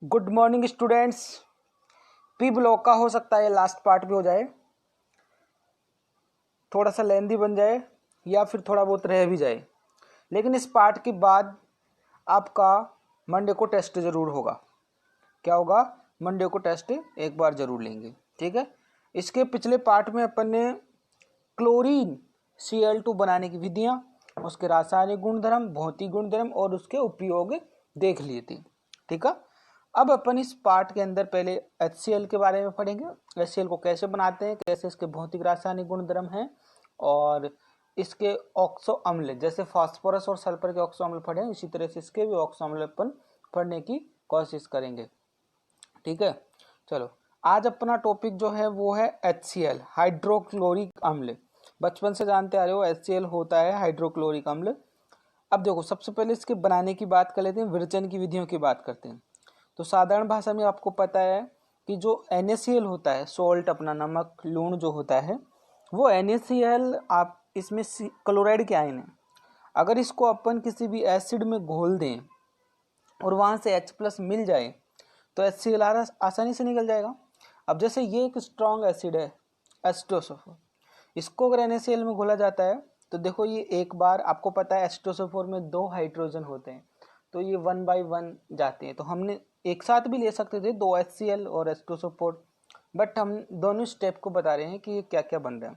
Good morning students. P block का हो सकता है लास्ट पार्ट भी हो जाए, थोड़ा सा लेंदी बन जाए या फिर थोड़ा बहुत रह भी जाए, लेकिन इस पार्ट के बाद आपका मंडे को टेस्ट ज़रूर होगा। क्या होगा? मंडे को टेस्ट एक बार ज़रूर लेंगे, ठीक है। इसके पिछले पार्ट में अपन ने क्लोरीन Cl2 बनाने की विधियां, उसके रासायनिक गुणधर्म, भौतिक गुणधर्म और उसके उपयोग देख लिए थे, ठीक है। अब अपन इस पार्ट के अंदर पहले HCl के बारे में पढ़ेंगे। HCl को कैसे बनाते हैं, कैसे इसके भौतिक रासायनिक गुणधर्म हैं और इसके ऑक्सो अम्ल, जैसे फास्फोरस और सल्फर के ऑक्सो अम्ल पढ़े, इसी तरह से इसके भी ऑक्सो अम्ल अपन पढ़ने की कोशिश करेंगे, ठीक है। चलो, आज अपना टॉपिक जो है वो है HCl, हाइड्रोक्लोरिक अम्ल। बचपन से जानते आ रहे हो HCl होता है हाइड्रोक्लोरिक अम्ल। अब देखो, सबसे पहले इसके बनाने की बात कर लेते हैं, विरचन की विधियों की बात करते हैं। तो साधारण भाषा में आपको पता है कि जो NaCl होता है, सोल्ट, अपना नमक, लूण जो होता है, वो NaCl आप इसमें क्लोराइड के आयन है। अगर इसको अपन किसी भी एसिड में घोल दें और वहाँ से H+ मिल जाए तो HCl आसानी से निकल जाएगा। अब जैसे ये एक स्ट्रॉन्ग एसिड है H2SO4, इसको अगर NaCl में घोला जाता है तो देखो, ये एक बार, आपको पता है H2SO4 में 2 हाइड्रोजन होते हैं, तो ये 1 by 1 जाते हैं। तो हमने एक साथ भी ले सकते थे 2 HCl और H2SO4, बट हम दोनों स्टेप को बता रहे हैं कि ये क्या क्या बन रहा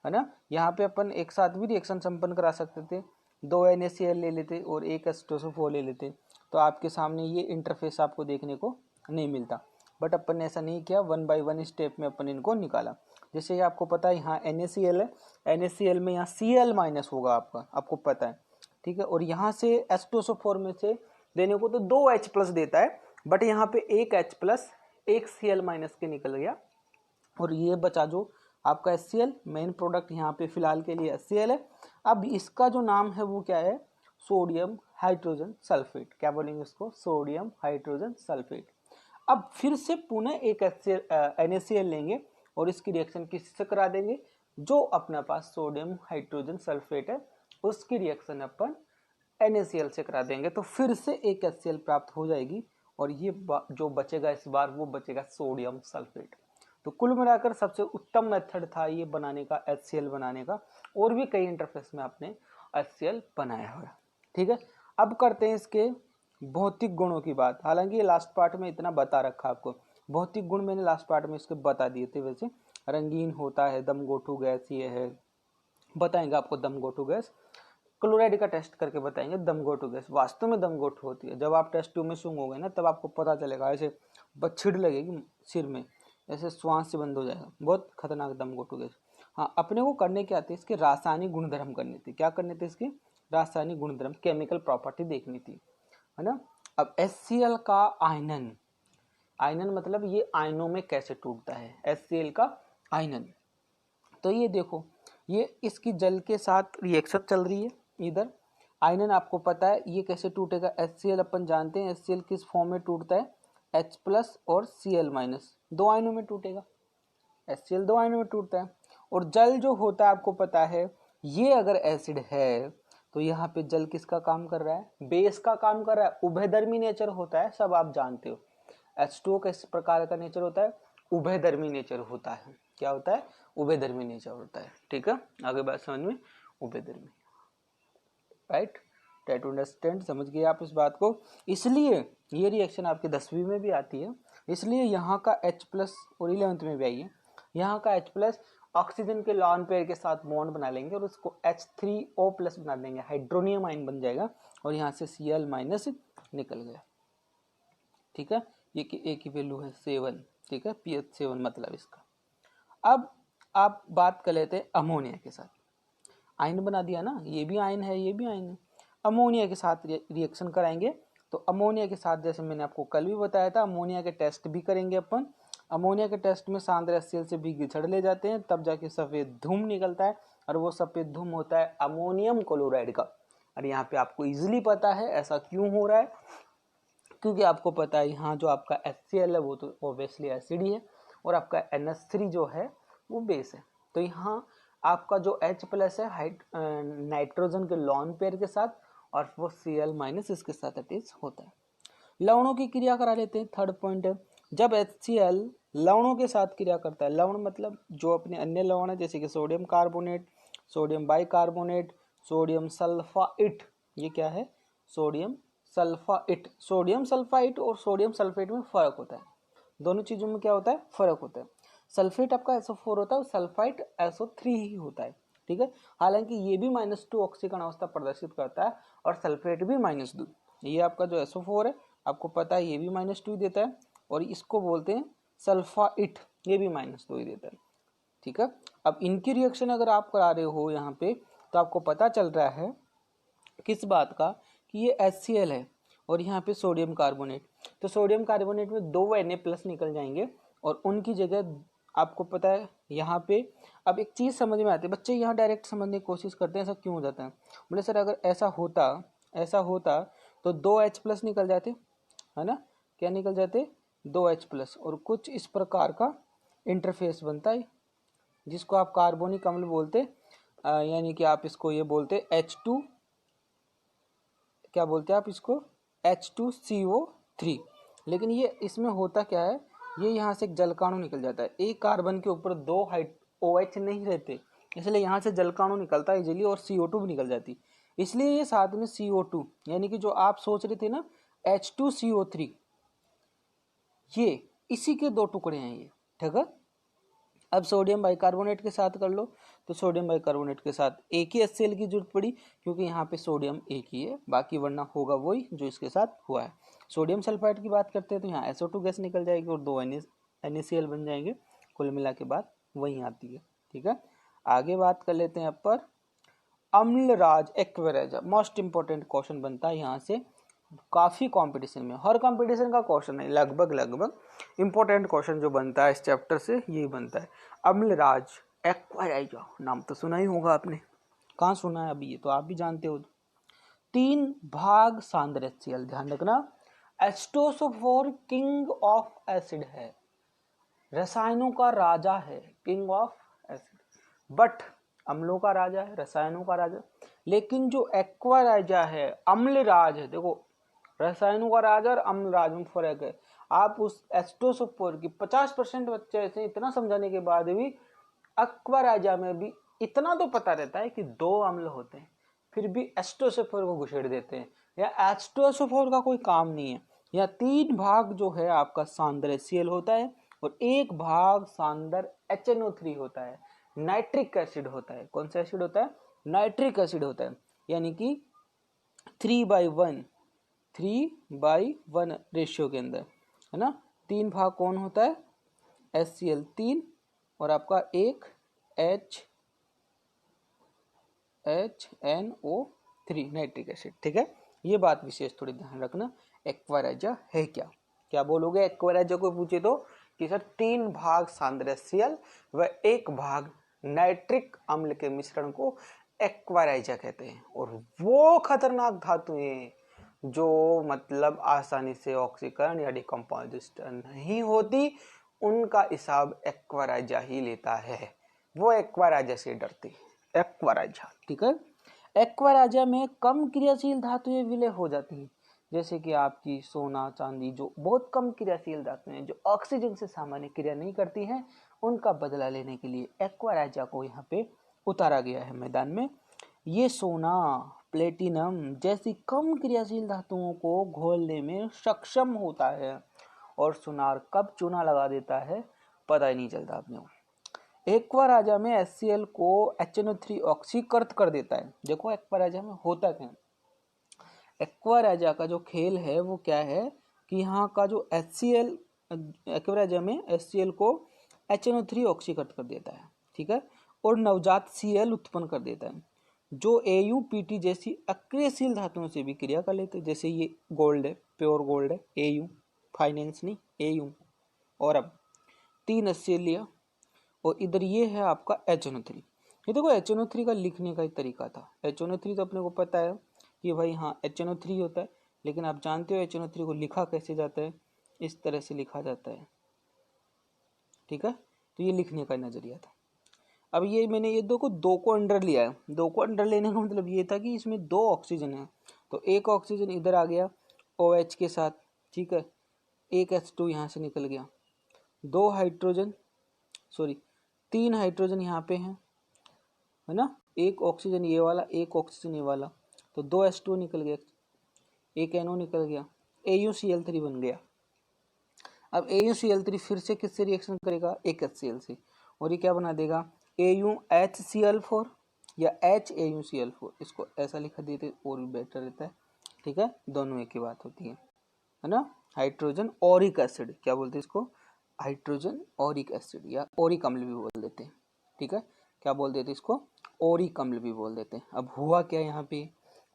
है ना। यहाँ पे अपन एक साथ भी रिएक्शन संपन्न करा सकते थे, 2 NaCl ले लेते और 1 H2SO4 ले लेते, तो आपके सामने ये इंटरफेस आपको देखने को नहीं मिलता। बट अपन ने ऐसा नहीं किया, 1 by 1 स्टेप में अपन इनको निकाला। जैसे ये आपको पता है यहाँ NaCl है, NaCl में यहाँ Cl- होगा आपका, आपको पता है, ठीक है। और यहाँ से H2SO4 में से देने को तो 2 H+ देता है, बट यहाँ पे 1 H+, 1 Cl- के निकल गया और ये बचा जो आपका HCl। मेन प्रोडक्ट यहाँ पे फिलहाल के लिए HCl है। अब इसका जो नाम है वो क्या है? Sodium hydrogen sulphate. क्या बोलेंगे इसको? Sodium hydrogen sulphate. अब फिर से पुनः एक NaCl लेंगे और इसकी रिएक्शन किससे करा देंगे? जो अपने पास सोडियम हाइड्रोजन सल्फेट है उसकी रिएक्शन अपन NaCl से करा देंगे, तो फिर से एक HCl प्राप्त हो जाएगी और ये जो बचेगा इस बार वो बचेगा सोडियम सल्फेट। तो कुल मिलाकर सबसे उत्तम मेथड था ये बनाने का, HCl बनाने का। और भी कई इंटरफेस में आपने HCl बनाया हुआ है, ठीक है। अब करते हैं इसके भौतिक गुणों की बात। हालांकि ये लास्ट पार्ट में इतना बता रखा आपको, भौतिक गुण मैंने लास्ट पार्ट में इसके बता दिए थे। वैसे रंगीन होता है, दमघोटू गैस ये है, बताएंगे आपको दमघोटू गैस। क्लोराइड का टेस्ट करके बताएंगे दमघोटू गैस वास्तव में दमघोटू होती है। जब आप टेस्ट ट्यूब में सूंघोगे ना, तब आपको पता चलेगा, ऐसे बछिड़ लगेगी सिर में, ऐसे श्वास से बंद हो जाएगा, बहुत खतरनाक दमघोटू गैस। हाँ, अपने को करने क्या आते, इसके रासायनिक गुणधर्म करने थे। क्या करने थे? इसके रासायनिक गुणधर्म, केमिकल प्रॉपर्टी देखनी थी, है ना। अब HCl का आयनन, आयनन मतलब ये आयनों में कैसे टूटता है, HCl का आयनन। तो ये देखो, ये इसकी जल के साथ रिएक्शन चल रही है इधर। आयनन आपको पता है ये कैसे टूटेगा? HCl अपन जानते हैं HCl किस फॉर्म में टूटता है, H+ और Cl-, दो आयनों में टूटेगा। HCl दो आयनों में टूटता है। और जल जो होता है आपको पता है, ये अगर एसिड है तो यहाँ पे जल किसका काम कर रहा है? बेस का काम कर रहा है। उभयधर्मी नेचर होता है, सब आप जानते हो। H2O किस प्रकार का नेचर होता है? उभयधर्मी नेचर होता है। क्या होता है? उभयधर्मी नेचर होता है, ठीक है। आगे बात समझ में, उभयधर्मी, राइट, ट्राई टू अंडरस्टैंड, समझ गए आप इस बात को। इसलिए ये रिएक्शन आपके 10वीं में भी आती है, इसलिए यहाँ का H+ और 11th में भी आई है। यहाँ का H+ ऑक्सीजन के लॉन पेयर के साथ बॉन्ड बना लेंगे और उसको H3O+ बना देंगे, हाइड्रोनियम आयन बन जाएगा और यहाँ से Cl- निकल गया, ठीक है। ये कि A की वैल्यू है 7, ठीक है, pH 7 मतलब इसका। अब आप बात कर लेते हैं अमोनिया के साथ। आयन बना दिया ना, ये भी आयन है, ये भी आयन है। अमोनिया के साथ रिएक्शन कराएंगे, तो अमोनिया के साथ जैसे मैंने आपको कल भी बताया था, अमोनिया के टेस्ट भी करेंगे अपन। अमोनिया के टेस्ट में सांद्र HCl से भी गिछड़ ले जाते हैं, तब जाके सफ़ेद धूम निकलता है और वो सफ़ेद धूम होता है अमोनियम क्लोराइड का। और यहाँ पे आपको इजिली पता है ऐसा क्यों हो रहा है, क्योंकि आपको पता है यहाँ जो आपका HCl है वो तो ऑब्वियसली एसिड ही है और आपका NH3 जो है वो बेस है। तो यहाँ आपका जो H+ है नाइट्रोजन के लॉन पेयर के साथ और वो Cl- इसके साथ अटैच होता है। लवणों की क्रिया करा लेते हैं। थर्ड पॉइंट है, जब HCl लवणों के साथ क्रिया करता है, लवण मतलब जो अपने अन्य लवण है जैसे कि sodium carbonate, sodium bicarbonate, sodium sulphite, ये क्या है, सोडियम सल्फाइट। सोडियम सल्फाइट और सोडियम सल्फेट में फर्क होता है, दोनों चीजों में क्या होता है, फर्क होता है। सल्फेट आपका SO4 होता है और सल्फाइट SO3 ही होता है, ठीक है। हालांकि ये भी -2 ऑक्सीकरण अवस्था प्रदर्शित करता है और सल्फेट भी -2। ये आपका जो SO4 है आपको पता है ये भी -2 देता है और इसको बोलते हैं सल्फाइट, ये भी -2 ही देता है, ठीक है। अब इनकी रिएक्शन अगर आप करा रहे हो यहाँ पे तो आपको पता चल रहा है किस बात का, कि ये HCl है और यहाँ पे सोडियम कार्बोनेट, तो सोडियम कार्बोनेट में 2 Na+ निकल जाएंगे और उनकी जगह आपको पता है यहाँ पे। अब एक चीज़ समझ में आती है, बच्चे यहाँ डायरेक्ट समझने की कोशिश करते हैं ऐसा क्यों हो जाता है। बोले सर अगर ऐसा होता तो 2H+ निकल जाते, है ना, क्या निकल जाते, 2H+ और कुछ इस प्रकार का इंटरफेस बनता है जिसको आप कार्बोनिक अम्ल बोलते, यानी कि आप इसको ये बोलते H2, क्या बोलते हैं आप इसको, H2CO3। लेकिन ये इसमें होता क्या है, ये यहाँ से एक जलकाणु निकल जाता है, एक कार्बन के ऊपर 2 OH नहीं रहते, इसलिए यहाँ से जलकाणु निकलता है इजीली और CO2 भी निकल जाती, इसलिए ये साथ में CO2, यानी कि जो आप सोच रहे थे ना H2CO3, ये इसी के 2 टुकड़े हैं ये, ठीक है। अब सोडियम बाइकार्बोनेट के साथ कर लो, तो सोडियम बाइकार्बोनेट के साथ एक ही HCl की जरूरत पड़ी क्योंकि यहाँ पे सोडियम एक ही है, बाकी वरना होगा वही जो इसके साथ हुआ है। सोडियम सल्फाइड की बात करते हैं तो यहाँ SO2 गैस निकल जाएगी और 2 NaCl बन जाएंगे, कुल मिला के बात वही आती है, ठीक है। आगे बात कर लेते हैं अब पर अम्लराज एक्वेराइजा, मोस्ट इंपॉर्टेंट क्वेश्चन बनता है यहाँ से, काफी कंपटीशन में, हर कंपटीशन का क्वेश्चन है लगभग इंपॉर्टेंट क्वेश्चन जो बनता है इस चैप्टर से यही बनता है। अम्लराज एक्वेराइजा, नाम तो सुना ही होगा आपने, कहाँ सुना है अभी, ये तो आप भी जानते हो। 3 भाग सांद्र HCl, ध्यान रखना, H2SO4 किंग ऑफ एसिड है, रसायनों का राजा है, किंग ऑफ एसिड, बट अम्लों का राजा है, रसायनों का राजा। लेकिन जो एक्वाराइजा है, अम्लराज है, देखो रसायनों का राजा और अम्लराज में फर्क है। आप उस H2SO4 की 50% बच्चे ऐसे इतना समझाने के बाद भी एक्वाराइजा में भी इतना तो पता रहता है कि 2 अम्ल होते हैं, फिर भी H2SO4 को घुसेड़ देते हैं, या H2SO4 का कोई काम नहीं है। या 3 भाग जो है आपका सांद्र HCl होता है और 1 भाग सांद्र HNO3 होता है, नाइट्रिक एसिड होता है। कौन सा एसिड होता है, नाइट्रिक एसिड होता है, यानी कि 3:1 रेशियो के अंदर, है ना। 3 भाग कौन होता है, HCl 3 और आपका एक HNO3 नाइट्रिक एसिड, ठीक है। ये बात विशेष थोड़ी ध्यान रखना। एक्वाराइजा है क्या, क्या बोलोगे एक्वाराइजा को पूछे तो, कि सर 3 भाग सांद्र HCl व 1 भाग नाइट्रिक अम्ल के मिश्रण को एक्वाराइजा कहते हैं, और वो खतरनाक धातुएं जो मतलब आसानी से ऑक्सीकरण या डिकम्पोजिशन नहीं होती, उनका हिसाब एक्वाराइजा ही लेता है, वो एक्वाराइजा से डरती है, एक्वाराइजा, ठीक है। एक्वाराइजा में कम क्रियाशील धातुएं विलय हो जाती हैं, जैसे कि आपकी सोना चांदी, जो बहुत कम क्रियाशील धातुएं हैं, जो ऑक्सीजन से सामान्य क्रिया नहीं करती हैं, उनका बदला लेने के लिए एक्वाराइजा को यहाँ पे उतारा गया है मैदान में। ये सोना, प्लेटिनम जैसी कम क्रियाशील धातुओं को घोलने में सक्षम होता है, और सुनार कब चूना लगा देता है पता ही नहीं चलता अपने को। एक्वाराइजा में HCl को HNO3 ऑक्सीकृत कर देता है। देखो एक्वाराइजा में होता क्या है, एक्वाराइजा का जो खेल है वो क्या है कि यहाँ का जो HCl, एक्वाराइजा में HCl को HNO3 ऑक्सीकृत कर देता है, ठीक है, और नवजात Cl उत्पन्न कर देता है, जो AuPt जैसी अक्रियशील धातुओं से भी क्रिया कर लेते हैं। जैसे ये गोल्ड है, प्योर गोल्ड है, Au, फाइनेंस नहीं Au, और अब 3 HCl लिया और इधर ये है आपका HNO3। ये देखो HNO3 का लिखने का ही तरीका था। HNO3 तो अपने को पता है कि भाई हाँ HNO3 होता है, लेकिन आप जानते हो HNO3 को लिखा कैसे जाता है, इस तरह से लिखा जाता है, ठीक है। तो ये लिखने का नजरिया था। अब ये मैंने ये 2 को अंडर लिया है, 2 को अंडर लेने का मतलब ये था कि इसमें 2 ऑक्सीजन है, तो एक ऑक्सीजन इधर आ गया OH के साथ, ठीक है, एक H2 यहाँ से निकल गया, 2 हाइड्रोजन सॉरी 3 हाइड्रोजन यहाँ पे हैं, है ना, एक ऑक्सीजन ये वाला, एक ऑक्सीजन ये वाला, तो 2 H2 निकल गया, एक NO निकल गया, AuCl3 बन गया। अब AuCl3 फिर से किससे रिएक्शन करेगा, एक HCl से, और ये क्या बना देगा, AuHCl4 या HAuCl4, इसको ऐसा लिखा देते और भी बेटर रहता है, ठीक है, दोनों एक ही बात होती है ना। हाइड्रोजन ऑरिक एसिड, क्या बोलते हैं इसको, हाइड्रोजन ऑरिक एसिड या ऑरिक अम्ल भी बोल देते हैं, ठीक है, क्या बोल देते हैं इसको, ऑरिक अम्ल भी बोल देते हैं। अब हुआ क्या यहाँ पे,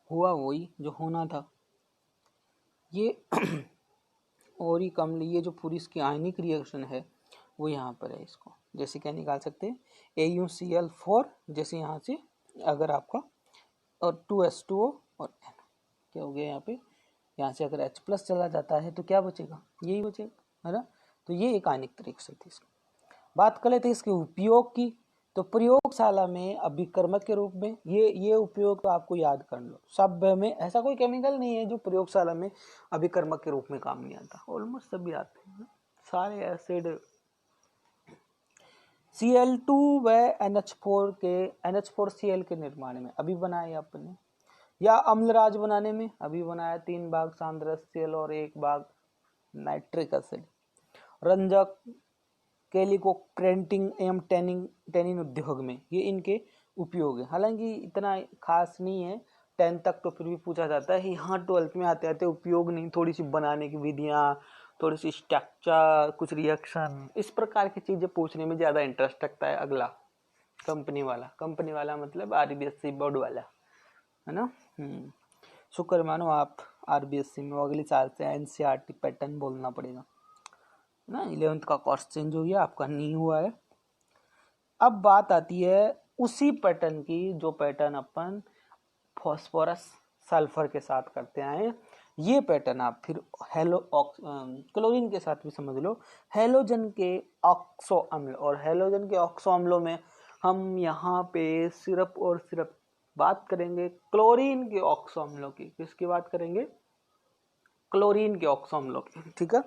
हुआ वही जो होना था, ये ऑरिक अम्ल, ये जो पूरी इसकी आयनिक रिएक्शन है वो यहाँ पर है, इसको जैसे क्या निकाल सकते हैं, AuCl4, जैसे यहाँ से अगर आपका और 2H2O और N, क्या हो गया यहाँ से अगर H+ चला जाता है तो क्या बचेगा, यही बचेगा, है ना। तो ये एक आयनिक रिएक्शन थी। इसकी बात कर लेते हैं इसके उपयोग की, तो प्रयोगशाला में अभिकर्मक के रूप में, ये उपयोग तो आपको याद कर लो, सब में ऐसा कोई केमिकल नहीं है जो प्रयोगशाला में अभिकर्मक के रूप में काम नहीं आता, ऑलमोस्ट सभी आते हैं, सारे एसिड Cl2 व NH4Cl के निर्माण में अभी बनाया आपने, या अम्लराज बनाने में अभी बनाया, 3 भाग सांद्र Cl और 1 भाग नाइट्रिक एसिड, रंजक, कैलिको क्रेंटिंग एवं टेनिन उद्योग में ये इनके उपयोग है। हालांकि इतना खास नहीं है, 10 तक तो फिर भी पूछा जाता है, यहाँ 12th में आते आते उपयोग नहीं, थोड़ी सी बनाने की विधियाँ, थोड़ी सी स्ट्रक्चर, कुछ रिएक्शन, इस प्रकार की चीज़ें पूछने में ज़्यादा इंटरेस्ट रखता है। अगला कंपनी वाला मतलब RBSc बोर्ड वाला, है ना। शुक्र मानो आप RBSc में, अगले साल से NCERT पैटर्न बोलना पड़ेगा ना, 11th का कोर्स चेंज हो गया, आपका नहीं हुआ है। अब बात आती है उसी पैटर्न की जो पैटर्न अपन फॉस्फोरस सल्फर के साथ करते आए, ये पैटर्न आप फिर क्लोरीन के साथ भी समझ लो, हैलोजन के ऑक्सो अम्ल, और हैलोजन के ऑक्सो अम्लों में हम यहाँ पे सिर्फ बात करेंगे क्लोरीन के ऑक्सो अम्लों की। किसकी बात करेंगे, क्लोरीन के ऑक्सो अम्लों की, ठीक है।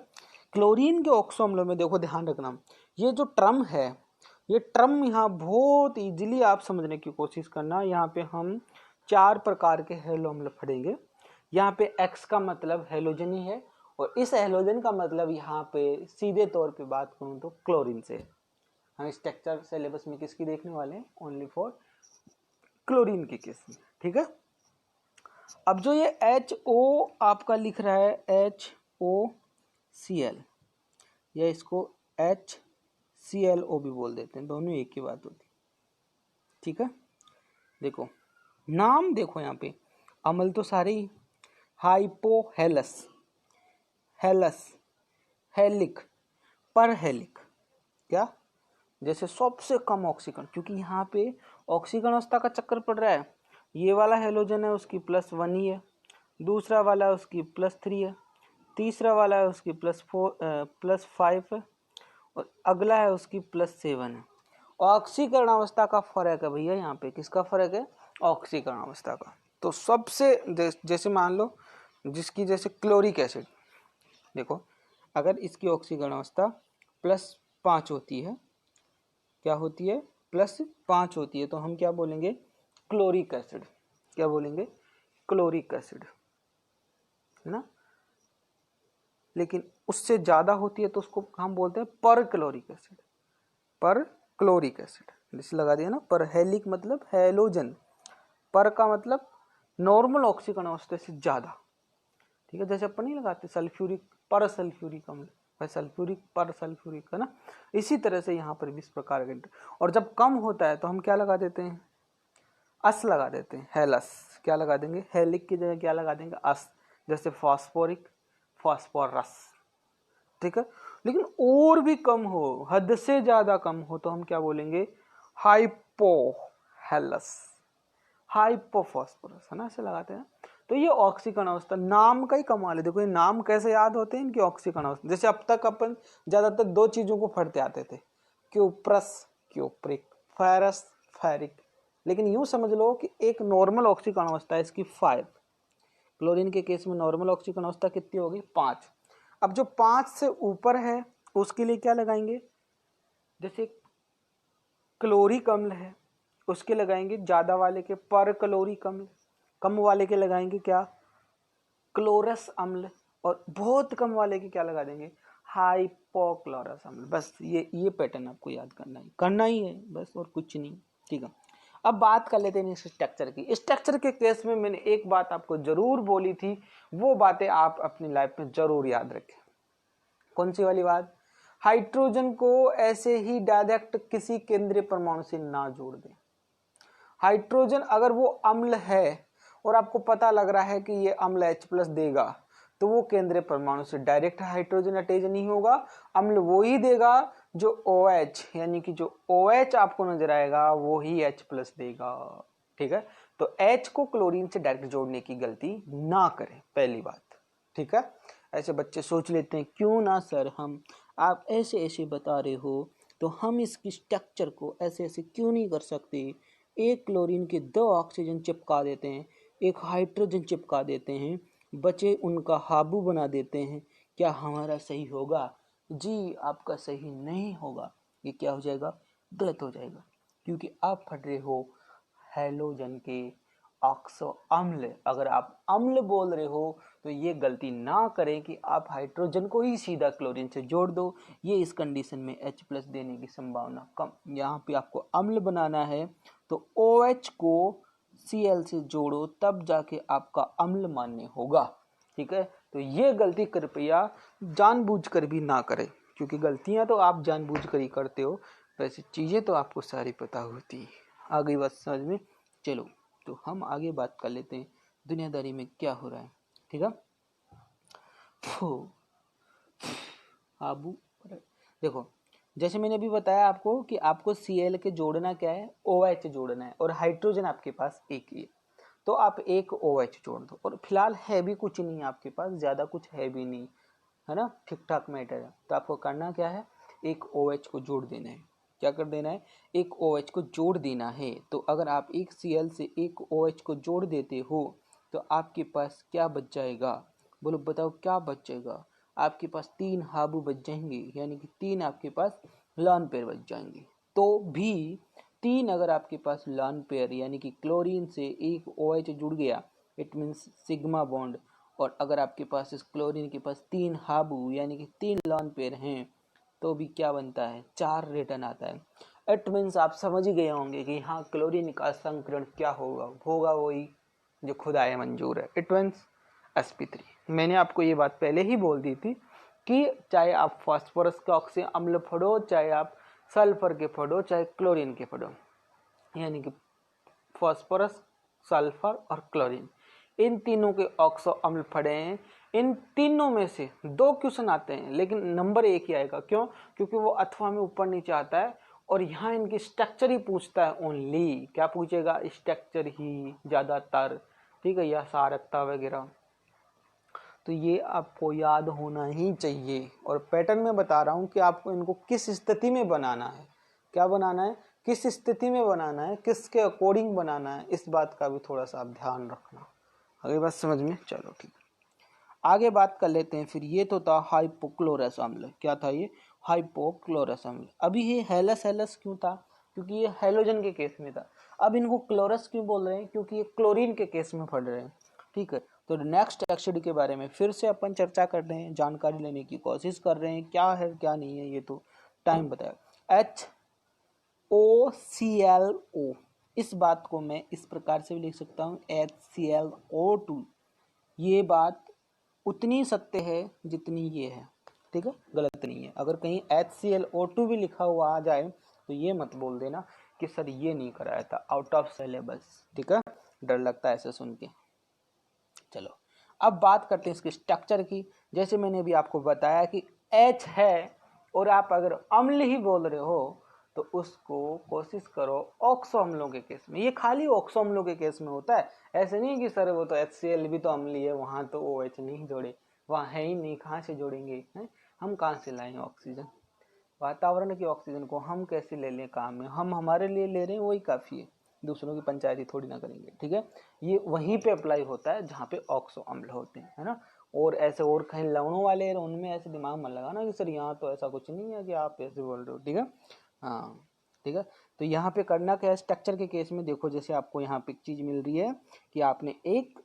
क्लोरीन के ऑक्सो अम्लों में देखो, ध्यान रखना, ये जो टर्म है, ये टर्म यहाँ बहुत इजीली आप समझने की कोशिश करना। यहाँ पे हम 4 प्रकार के हैलो अम्ल पढ़ेंगे। यहाँ पे X का मतलब हैलोजन ही है, और इस हैलोजन का मतलब यहाँ पे सीधे तौर पे बात करूँ तो क्लोरीन से। हम स्ट्रक्चर सिलेबस में किसकी देखने वाले हैं, ओनली फॉर क्लोरीन के केस में, ठीक है। अब जो ये HO आपका लिख रहा है HOCl, या इसको HClO भी बोल देते हैं, दोनों एक ही बात होती, ठीक है। देखो नाम देखो, यहाँ पे अम्ल तो सारे ही, हाइपोहेलस, हेलस, हेलिक, परहेलिक, क्या, जैसे सबसे कम ऑक्सीकरण, क्योंकि यहाँ पे ऑक्सीकरण अवस्था का चक्कर पड़ रहा है, ये वाला हैलोजन है उसकी +1 ही है, दूसरा वाला उसकी +3 है, तीसरा वाला है उसकी +5 है, और अगला है उसकी +7 है। ऑक्सीकरण अवस्था का फर्क है भैया, यहाँ पे किसका फर्क है, ऑक्सीकरण अवस्था का। तो सबसे जैसे मान लो जिसकी जैसे क्लोरिक एसिड, देखो अगर इसकी ऑक्सीकरण अवस्था +5 होती है, क्या होती है, +5 होती है, तो हम क्या बोलेंगे, क्लोरिक एसिड, क्या बोलेंगे, क्लोरिक एसिड, है ना। लेकिन उससे ज़्यादा होती है तो उसको हम बोलते हैं पर क्लोरिक एसिड, पर क्लोरिक एसिड, जिसे लगा दिया ना, पर हेलिक मतलब हैलोजन, पर का मतलब नॉर्मल ऑक्सीकरण अवस्था से ज़्यादा, ठीक है। जैसे अपन नहीं लगाते सल्फ्यूरिक पर सल्फ्यूरिक अम्ल, भाई सल्फ्यूरिक पर सल्फ्यूरिक, है ना। इसी तरह से यहाँ पर भी इस प्रकार के, और जब कम होता है तो हम क्या लगा देते हैं, अस लगा देते हैं, हेलस, क्या लगा देंगे, हेलिक की जगह क्या लगा देंगे, अस, जैसे फॉस्फोरिक, फॉस्फोरस, ठीक है। लेकिन और भी कम हो, हद से ज्यादा कम हो, तो हम क्या बोलेंगे, हाइपोहेलस, हाइपोफॉस्फोरस, है ना, ऐसे लगाते हैं। तो ये ऑक्सीकरण अवस्था नाम का ही कमाल है। देखो ये नाम कैसे याद होते हैं इनकी, ऑक्सीकरण अवस्था। जैसे अब तक अपन ज्यादातर 2 चीजों को पढ़ते आते थे, क्यूप्रस, क्यूप्रिक, फेरस, फेरिक, लेकिन यूं समझ लो कि एक नॉर्मल ऑक्सीकरण अवस्था है इसकी 5, क्लोरीन के केस में नॉर्मल ऑक्सीकरण अवस्था कितनी होगी, 5, अब जो 5 से ऊपर है उसके लिए क्या लगाएंगे, जैसे क्लोरिक अम्ल है उसके लगाएंगे ज्यादा वाले के पर क्लोरिक अम्ल, कम वाले के लगाएंगे क्या, क्लोरस अम्ल, और बहुत कम वाले के क्या लगा देंगे, हाइपोक्लोरस अम्ल। बस ये पैटर्न आपको याद करना ही है बस, और कुछ नहीं। ठीक है, अब बात कर लेते हैं स्ट्रक्चर की। स्ट्रक्चर के केस में मैंने एक बात आपको जरूर बोली थी, वो बातें आप अपनी लाइफ में जरूर याद रखें। कौन सी वाली बात, हाइड्रोजन को ऐसे ही डायरेक्ट किसी केंद्रीय परमाणु से ना जोड़ दें। हाइड्रोजन अगर वो अम्ल है और आपको पता लग रहा है कि ये अम्ल H+ देगा, तो वो केंद्रीय परमाणु से डायरेक्ट हाइड्रोजन अटैच नहीं होगा, अम्ल वो ही देगा जो OH, यानी कि जो OH आपको नजर आएगा वो ही H+ देगा। ठीक है, तो H को क्लोरीन से डायरेक्ट जोड़ने की गलती ना करें, पहली बात। ठीक है, ऐसे बच्चे सोच लेते हैं क्यों ना सर, हम आप ऐसे ऐसे बता रहे हो तो हम इसकी स्ट्रक्चर को ऐसे ऐसे क्यों नहीं कर सकते, एक क्लोरीन के 2 ऑक्सीजन चिपका देते हैं, एक हाइड्रोजन चिपका देते हैं, बचे उनका हाबू बना देते हैं, क्या हमारा सही होगा? जी आपका सही नहीं होगा, ये क्या हो जाएगा, गलत हो जाएगा, क्योंकि आप पढ़ रहे हो हैलोजन के ऑक्सो अम्ल। अगर आप अम्ल बोल रहे हो तो ये गलती ना करें कि आप हाइड्रोजन को ही सीधा क्लोरीन से जोड़ दो, ये इस कंडीशन में H+ देने की संभावना कम। यहाँ पे आपको अम्ल बनाना है तो OH को Cl से जोड़ो, तब जाके आपका अम्ल मान्य होगा। ठीक है, तो ये गलती कृपया जानबूझकर भी ना करें, क्योंकि गलतियां तो आप जानबूझकर ही करते हो, वैसे चीजें तो आपको सारी पता होती। आ गई बात समझ में? चलो तो हम आगे बात कर लेते हैं दुनियादारी में क्या हो रहा है। ठीक है, आबू देखो, जैसे मैंने अभी बताया आपको कि आपको Cl के जोड़ना क्या है, OH जोड़ना है, और हाइड्रोजन आपके पास एक ही है, तो आप एक OH जोड़ दो, और फिलहाल है भी कुछ नहीं आपके पास, ज्यादा कुछ है भी नहीं, है ना, ठीक ठाक मैटर है। तो आपको करना क्या है, एक OH को जोड़ देना है। क्या कर देना है, एक OH को जोड़ देना है। तो अगर आप एक Cl से एक OH को जोड़ देते हो तो आपके पास क्या बच जाएगा, बोलो बताओ क्या बच जाएगा, आपके पास 3 हाबू बच जाएंगे, यानी कि 3 आपके पास लॉन पेयर बच जाएंगे। तो भी 3 अगर आपके पास लॉन पेयर यानी कि क्लोरीन से एक OH जुड़ गया, इट मीन्स सिग्मा बॉन्ड, और अगर आपके पास इस क्लोरीन के पास 3 हाबू यानी कि 3 लॉन पेयर हैं, तो भी क्या बनता है, 4 रिटर्न आता है। इट मीन्स आप समझ ही गए होंगे कि हाँ क्लोरीन का संकरण क्या होगा वही जो खुदाए मंजूर है, इट मीन्स sp3। मैंने आपको ये बात पहले ही बोल दी थी कि चाहे आप फास्फोरस के ऑक्सीजन अम्ल पढ़ो, चाहे आप सल्फर के पढ़ो, चाहे क्लोरीन के पढ़ो, यानी कि फास्फोरस, सल्फर और क्लोरीन, इन तीनों के ऑक्सो अम्ल पढ़े हैं। इन तीनों में से 2 क्वेश्चन आते हैं, लेकिन नंबर 1 ही आएगा। क्यों? क्योंकि वो अथवा में ऊपर नीचे आता है, और यहाँ इनकी स्ट्रक्चर ही पूछता है ओनली। क्या पूछेगा? स्ट्रक्चर ही ज्यादातर, ठीक है, या सारकता वगैरह। तो ये आपको याद होना ही चाहिए, और पैटर्न में बता रहा हूँ कि आपको इनको किस स्थिति में बनाना है, क्या बनाना है, किस स्थिति में बनाना है, किसके अकॉर्डिंग बनाना है, इस बात का भी थोड़ा सा आप ध्यान रखना। अगली बात समझ में? चलो ठीक, आगे बात कर लेते हैं। फिर ये तो था हाइपोक्लोरस अम्ल। क्या था ये? हाइपोक्लोरस अम्ल। अभी ये हेलस हेलस क्यों था? क्योंकि ये हेलोजन के केस में था। अब इनको क्लोरस क्यों बोल रहे हैं? क्योंकि ये क्लोरीन के केस में पढ़ रहे हैं। ठीक है, तो नेक्स्ट एसिड के बारे में फिर से अपन चर्चा कर रहे हैं, जानकारी लेने की कोशिश कर रहे हैं, क्या है क्या नहीं है ये तो टाइम बताएगा। HOClO, इस बात को मैं इस प्रकार से भी लिख सकता हूँ HClO2। ये बात उतनी सत्य है जितनी ये है, ठीक है, गलत नहीं है। अगर कहीं HClO2 भी लिखा हुआ आ जाए तो ये मत बोल देना कि सर ये नहीं कराया था, आउट ऑफ सिलेबस, ठीक है, डर लगता है ऐसे सुन के। चलो अब बात करते हैं इसके स्ट्रक्चर की। जैसे मैंने अभी आपको बताया कि H है और आप अगर अम्ल ही बोल रहे हो तो उसको कोशिश करो ऑक्सो अम्लों के केस में। ये खाली ऑक्सो अम्लों के केस में होता है, ऐसे नहीं कि सर वो तो HCl भी तो अम्लीय है, वहां तो OH नहीं जोड़े, वहां है ही नहीं, कहाँ से जोड़ेंगे हैं? हम कहाँ से लाएं ऑक्सीजन? वातावरण की ऑक्सीजन को हम कैसे ले लें काम में? हम हमारे लिए ले रहे हैं वही काफी है, दूसरों की पंचायती थोड़ी ना करेंगे। ठीक है, ये वहीं पे अप्लाई होता है जहाँ पे ऑक्सो अम्ल होते हैं, है ना, और ऐसे और कहीं लवणों वाले उनमें ऐसे दिमाग मत लगाना कि सर यहाँ तो ऐसा कुछ नहीं है कि आप ऐसे बोल रहे हो, ठीक है। हाँ ठीक है। तो यहाँ पे करना क्या है, स्ट्रक्चर के केस में देखो, जैसे आपको यहाँ पे एक चीज मिल रही है कि आपने एक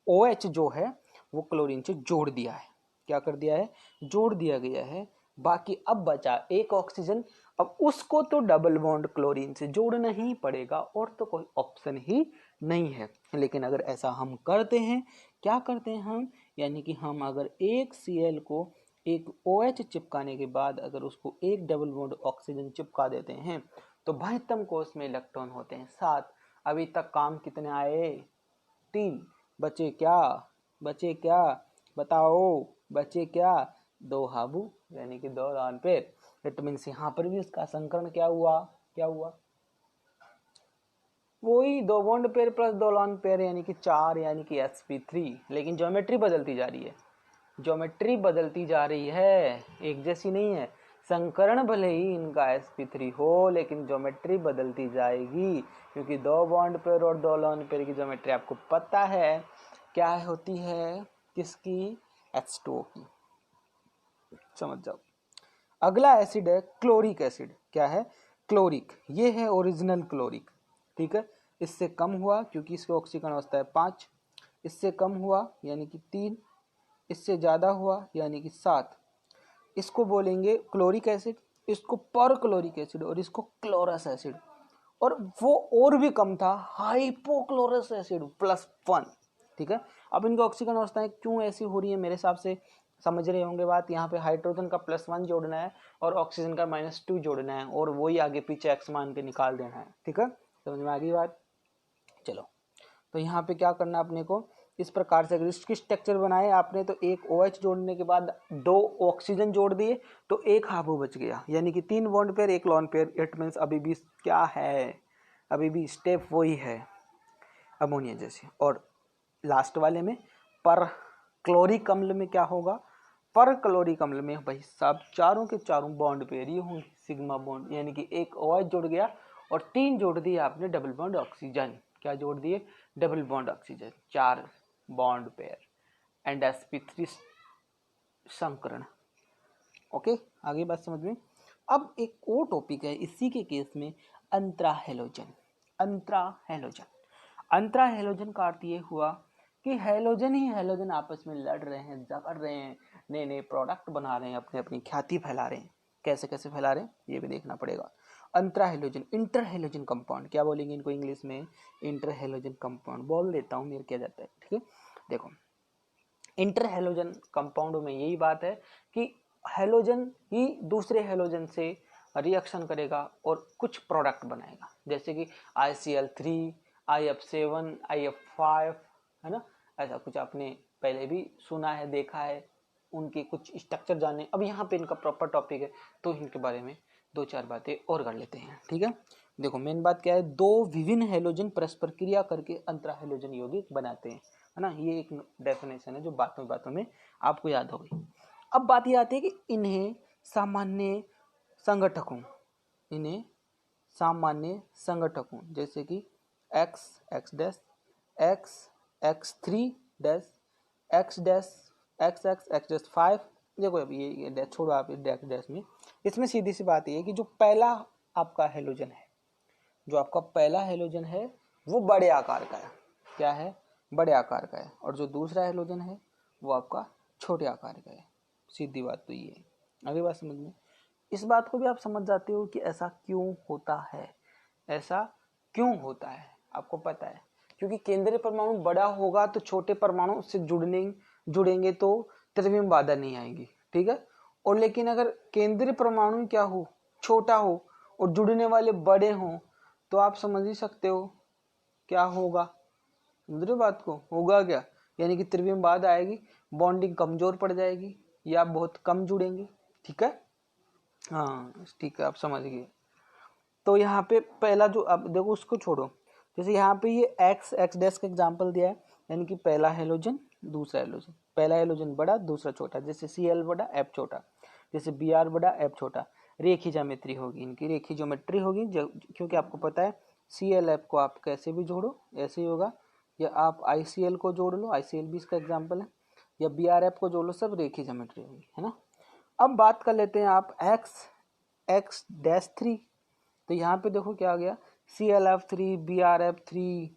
OH जो है वो क्लोरीन से जोड़ दिया है। क्या कर दिया है, जोड़ दिया गया है। बाकी अब बचा एक ऑक्सीजन, अब उसको तो डबल बॉन्ड क्लोरीन से जोड़ना ही पड़ेगा और तो कोई ऑप्शन ही नहीं है। लेकिन अगर ऐसा हम करते हैं, क्या करते हैं हम, यानी कि हम अगर एक Cl को एक OH चिपकाने के बाद अगर उसको एक डबल बॉन्ड ऑक्सीजन चिपका देते हैं तो बाह्यतम कोश में इलेक्ट्रॉन होते हैं 7। अभी तक काम कितने आए, 3। बचे क्या, बचे क्या बताओ, बचे क्या, 2 हाबू यानी कि 2 लॉन पेयर। इट मीन्स यहाँ पर भी उसका संकरण क्या हुआ, क्या हुआ, वही 2 bond pair plus 2 lone pair यानी कि 4 यानी कि sp3। लेकिन ज्योमेट्री बदलती जा रही है, ज्योमेट्री बदलती जा रही है, एक जैसी नहीं है। संकरण भले ही इनका sp3 हो लेकिन ज्योमेट्री बदलती जाएगी, क्योंकि 2 बॉन्ड पेयर और 2 लॉन पेयर की ज्योमेट्री आपको पता है क्या होती है, किसकी, H2O की, समझ जाओ। अगला एसिड है क्लोरिक एसिड। क्या है, क्लोरिक, ये है ओरिजिनल क्लोरिक, ठीक है। इससे कम हुआ क्योंकि इसकी ऑक्सीकरण अवस्था है 5, इससे कम हुआ यानी कि 3, इससे ज़्यादा हुआ यानी कि 7। इसको बोलेंगे क्लोरिक एसिड, इसको पर क्लोरिक एसिड और इसको क्लोरस एसिड। और वो और भी कम था, हाइपोक्लोरस एसिड +1, ठीक है। अब इनकी ऑक्सीकरण अवस्थाएं क्यों ऐसी हो रही है, मेरे हिसाब से समझ रहे होंगे बात। यहाँ पे हाइड्रोजन का +1 जोड़ना है और ऑक्सीजन का -2 जोड़ना है और वही आगे पीछे एक्स मान के निकाल देना है, ठीक है। समझ में आ गई बात। चलो, तो यहाँ पे क्या करना अपने को, इस प्रकार से अगर इसकी स्ट्रक्चर बनाए आपने तो एक OH जोड़ने के बाद 2 ऑक्सीजन जोड़ दिए तो एक हाइड्रो बच गया, यानी कि 3 bond pair 1 lone pair. It means अभी भी क्या है, अभी भी स्टेप वही है अमोनिया जैसे। और लास्ट वाले में पर क्लोरिक अम्ल में क्या होगा, पर क्लोरिक अम्ल में भाई सब चारों के चारों बॉन्ड पेयर ही होंगे सिग्मा बॉन्ड, यानी कि एक OH जुड़ गया और 3 जोड़ दिए आपने डबल बॉन्ड ऑक्सीजन। क्या जोड़ दिए, double bond oxygen, 4 bond pair and sp3 संकरण। ओके, आगे बात समझ में। अब एक और टॉपिक है इसी के केस में, अंतरा हेलोजन। अंतरा हेलोजन, अंतरा हेलोजन का अर्थ ये हुआ कि हेलोजन ही हेलोजन आपस में लड़ रहे हैं, झगड़ रहे हैं, नए नए प्रोडक्ट बना रहे हैं, अपनी अपनी ख्याति फैला रहे हैं। कैसे कैसे फैला रहे हैं ये भी देखना पड़ेगा। अंतरा हेलोजन, इंटर हेलोजन कंपाउंड, क्या बोलेंगे इनको इंग्लिश में, इंटर हेलोजन कंपाउंड बोल देता हूँ, मेरे क्या जाता है, ठीक है। देखो, इंटर हेलोजन कंपाउंड में यही बात है कि हेलोजन ही दूसरे हेलोजन से रिएक्शन करेगा और कुछ प्रोडक्ट बनाएगा, जैसे कि ICl3, IF7, IF5, है ना। ऐसा कुछ आपने पहले भी सुना है, देखा है, उनके कुछ स्ट्रक्चर जाने। अब यहाँ पे इनका प्रॉपर टॉपिक है तो इनके बारे में 2-4 बातें और कर लेते हैं, ठीक है। देखो, मेन बात क्या है, 2 विभिन्न हेलोजन परस्पर क्रिया करके अंतरा हेलोजन यौगिक बनाते हैं, है ना। ये एक डेफिनेशन है जो बातों बातों में आपको याद हो गई। अब बात ये आती है कि इन्हें सामान्य संगठकों, इन्हें सामान्य संगठकों जैसे कि X, X dash, X, X3 dash, X dash, X X X dash 5। देखो अब ये डैश छोड़ो आप डैश डैश में, इसमें सीधी सी बात ये है कि जो पहला आपका हेलोजन है, जो आपका पहला हेलोजन है वो बड़े आकार का है। क्या है, बड़े आकार का है। और जो दूसरा हेलोजन है वो आपका छोटे आकार का है। सीधी बात तो ये है। अगली बात समझ में, इस बात को भी आप समझ जाते हो कि ऐसा क्यों होता है, ऐसा क्यों होता है आपको पता है, क्योंकि केंद्रीय परमाणु बड़ा होगा तो छोटे परमाणु उससे जुड़ेंगे तो त्रिविम बाधा नहीं आएगी, ठीक है। और लेकिन अगर केंद्रीय परमाणु क्या हो, छोटा हो और जुड़ने वाले बड़े हों तो आप समझ ही सकते हो क्या होगा। समझ रहे हो बात को, होगा क्या, यानी कि त्रिविम बाधा आएगी, बॉन्डिंग कमजोर पड़ जाएगी या बहुत कम जुड़ेंगे, ठीक है। हाँ ठीक है, आप समझ गए। तो यहाँ पे पहला जो, अब देखो उसको छोड़ो, जैसे यहाँ पे ये एक्स डैश का एग्जांपल दिया है, यानी कि पहला हेलोजन दूसरा हेलोजन, पहला हेलोजन बड़ा दूसरा छोटा, जैसे Cl बड़ा F छोटा, जैसे Br बड़ा F छोटा। रेखी ज्योमेट्री होगी इनकी, रेखी ज्योमेट्री होगी क्योंकि आपको पता है ClF को आप कैसे भी जोड़ो ऐसे ही होगा, या आप ICl को जोड़ लो, ICl भी इसका एग्जाम्पल है। या बी आर एफ को जोड़ लो, सब रेखीय ज्योमेट्री होगी, है ना। अब बात कर लेते हैं आप x-3। तो यहाँ पे देखो क्या आ गया, ClF3, BrF3,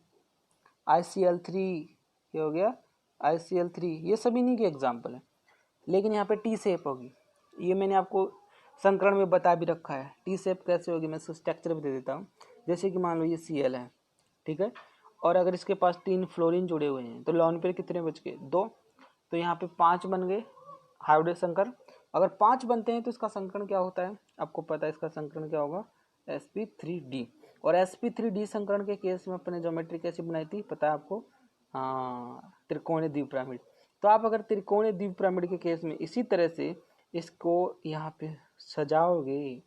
ICl3, क्या हो गया ICl3, ये सभी नहीं के एग्जाम्पल है। लेकिन यहाँ पे टी शेप होगी, ये मैंने आपको संकरण में बता भी रखा है। टी शेप कैसे होगी मैं इसको स्ट्रक्चर भी दे देता हूँ। जैसे कि मान लो ये Cl है, ठीक है, और अगर इसके पास 3 फ्लोरीन जुड़े हुए हैं तो लॉन पेयर कितने बच गए, 2। तो यहाँ पे 5 बन गए हाइब्रिड संकर। अगर 5 बनते हैं तो इसका संकरण क्या होता है, आपको पता है इसका संकरण क्या होगा, sp3d। और sp3d संकरण के केस में अपने ज्योमेट्री कैसी बनाई थी पता है आपको, हाँ, त्रिकोणीय द्विपिरामिड। तो आप अगर त्रिकोणीय द्विपिरामिड के केस में इसी तरह से इसको यहाँ पे सजाओगे,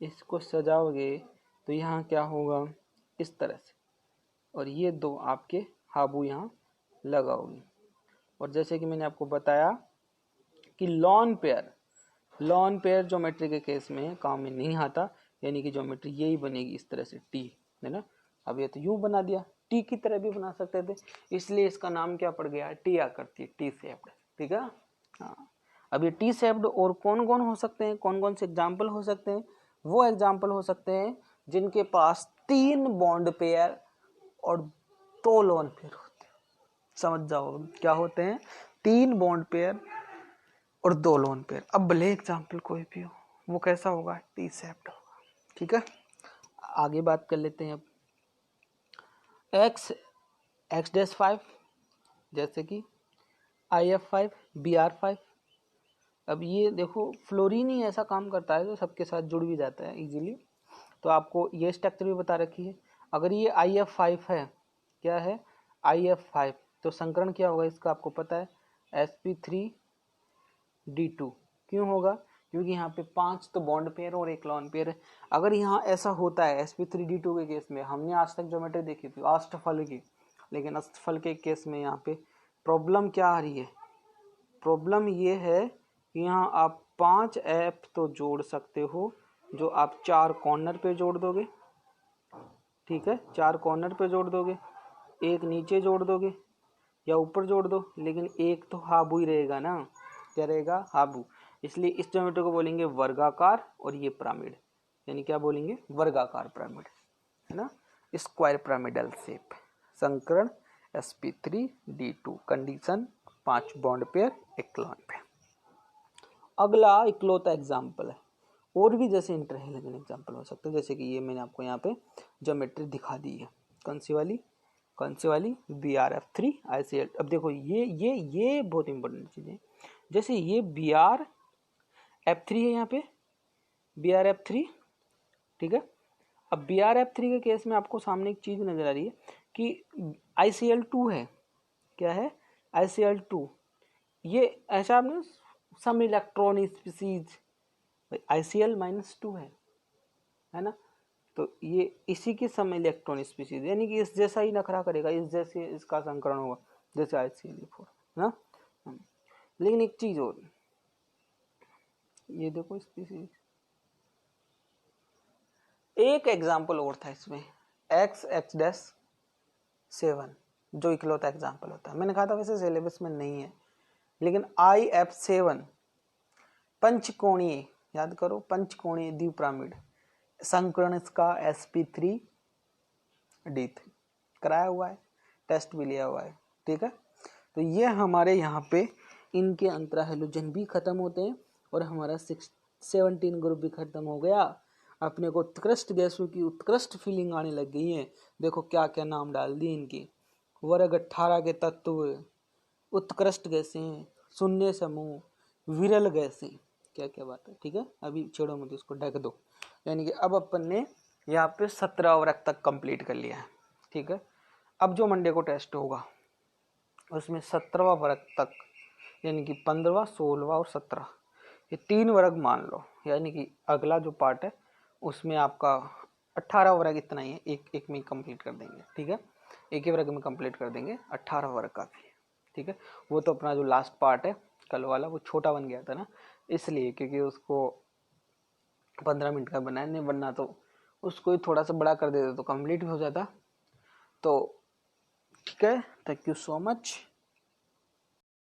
इसको सजाओगे तो यहाँ क्या होगा, इस तरह से, और ये 2 आपके हाबू यहाँ लगाओगे। और जैसे कि मैंने आपको बताया कि लॉन पेयर ज्योमेट्री के केस में काम में नहीं आता, यानी कि ज्योमेट्री यही बनेगी इस तरह से, टी, है ना। अब ये तो यूं बना दिया, टी की तरह भी बना सकते थे, इसलिए इसका नाम क्या पड़ गया, टी आकृति, टी शेप्ड, ठीक है। हाँ, अब ये टी शेप्ड और कौन कौन हो सकते हैं, कौन कौन से एग्जाम्पल हो सकते हैं, वो एग्जाम्पल हो सकते हैं जिनके पास 3 बॉन्ड पेयर और 2 लोन पेयर होते हैं। समझ जाओ क्या होते हैं, 3 बॉन्ड पेयर और 2 लोन पेयर। अब भले एग्जाम्पल कोई भी हो, वो कैसा होगा, टी शेप्ड होगा, ठीक है। आगे बात कर लेते हैं अब x-5, जैसे कि IF5, BR5। अब ये देखो फ्लोरीन ही ऐसा काम करता है जो सबके साथ जुड़ भी जाता है इजीली। तो आपको ये स्ट्रक्चर भी बता रखी है। अगर ये IF5 है, क्या है IF5, तो संकरण क्या होगा इसका आपको पता है, sp3d2। क्यों होगा, क्योंकि यहाँ पे 5 तो बॉन्ड पेयर और 1 लॉन पेयर है। अगर यहाँ ऐसा होता है sp3d2 के केस में, हमने आज तक ज्योमेट्री देखी थी अष्टफल की, लेकिन अष्टफल के केस में यहाँ पे प्रॉब्लम क्या आ रही है, प्रॉब्लम ये है कि यहाँ आप 5 ऐप तो जोड़ सकते हो जो आप 4 कॉर्नर पे जोड़ दोगे, ठीक है, 4 कॉर्नर पे जोड़ दोगे, एक नीचे जोड़ दोगे या ऊपर जोड़ दो, लेकिन एक तो हाबू ही रहेगा ना, क्या रहेगा, हाबू। इसलिए इस ज्योमेट्री को बोलेंगे वर्गाकार, और ये पिरामिड, यानी क्या बोलेंगे, वर्गाकार पिरामिड, है ना, स्क्वायर पिरामिडल शेप। संकरण sp3d2, condition 5 bond pair 1 lone pair. अगला इकलौता एग्जाम्पल है, और भी जैसे इंटरहेलेगन एग्जाम्पल हो सकते हैं, जैसे कि ये मैंने आपको यहाँ पे ज्योमेट्री दिखा दी है, कौन सी वाली BrF3 ICl। अब देखो ये बहुत इंपॉर्टेंट चीज़ है, जैसे ये BrF3 है, यहाँ पे BrF3, ठीक है। अब BrF3 के केस में आपको सामने एक चीज़ नजर आ रही है कि ICl2 है, क्या है ICl2, ये ऐसा आपने सम इलेक्ट्रॉन स्पीसीज, ICl-2 है ना, तो ये इसी के सम इलेक्ट्रॉन स्पीसीज, यानी कि इस जैसा ही नखरा करेगा, इस जैसे इसका संकरण होगा जैसे ICl4 ना। लेकिन एक चीज और, ये देखो स्पीसीज, एक एग्जाम्पल और था इसमें, X-7, जो इकलौता एग्जाम्पल होता है। मैंने कहा था वैसे सिलेबस में नहीं है, लेकिन IF7 पंचकोणीय, याद करो, पंचकोणीय द्विपिरामिड, संकरण इसका sp3d3 कराया हुआ है, टेस्ट भी लिया हुआ है, ठीक है। तो ये हमारे यहाँ पे इनके अंतरा हेलोजन भी खत्म होते हैं और हमारा 17 ग्रुप भी खत्म हो गया। अपने को उत्कृष्ट गैसों की उत्कृष्ट फीलिंग आने लग गई है। देखो क्या क्या नाम डाल दिए इनके, वर्ग 18 के तत्व, उत्कृष्ट गैसें, शून्य समूह, विरल गैसें, क्या क्या बात है, ठीक है। अभी छेड़ो मत, इसको ढक दो। यानी कि अब अपन ने यहाँ पे 17 वर्ग तक कंप्लीट कर लिया है, ठीक है। अब जो मंडे को टेस्ट होगा उसमें 17वां वर्ग तक, यानी कि 15वां, 16वां और 17, ये 3 वर्ग मान लो, यानी कि अगला जो पार्ट है उसमें आपका 18 वर्ग इतना ही है, एक में कंप्लीट कर देंगे, ठीक है, एक ही वर्ग में कंप्लीट कर देंगे 18 वर्ग का भी, ठीक है। वो तो अपना जो लास्ट पार्ट है कल वाला, वो छोटा बन गया था ना, इसलिए, क्योंकि उसको 15 मिनट का बनाया नहीं, बनना तो उसको ही थोड़ा सा बड़ा कर देते तो कंप्लीट भी हो जाता। तो ठीक है, थैंक यू सो मच।